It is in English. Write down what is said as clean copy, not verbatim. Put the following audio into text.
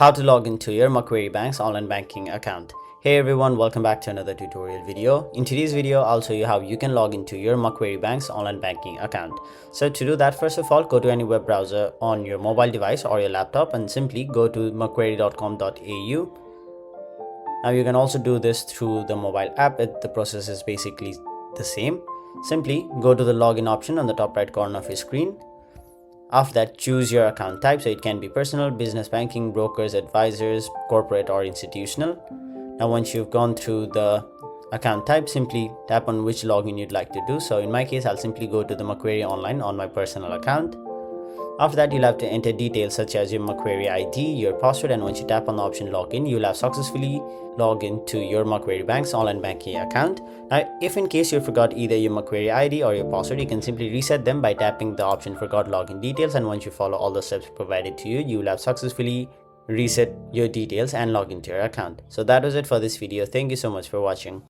How to log into your Macquarie Bank's online banking account. Hey everyone, welcome back to another tutorial video. In today's video, I'll show you how you can log into your Macquarie Bank's online banking account. So to do that, first of all, go to any web browser on your mobile device or your laptop and simply go to macquarie.com.au. Now you can also do this through the mobile app. The process is basically the same. Simply go to the login option on the top right corner of your screen. After that, choose your account type, so it can be personal, business banking, brokers, advisors, corporate or institutional. Now once you've gone through the account type, simply tap on which login you'd like to do. So in my case, I'll simply go to the Macquarie Online on my personal account. After that, you'll have to enter details such as your Macquarie ID, your password, and once you tap on the option login, you'll have successfully logged into your Macquarie Bank's online banking account. Now, if in case you forgot either your Macquarie ID or your password, you can simply reset them by tapping the option forgot login details, and once you follow all the steps provided to you, you will have successfully reset your details and log into your account. So that was it for this video. Thank you so much for watching.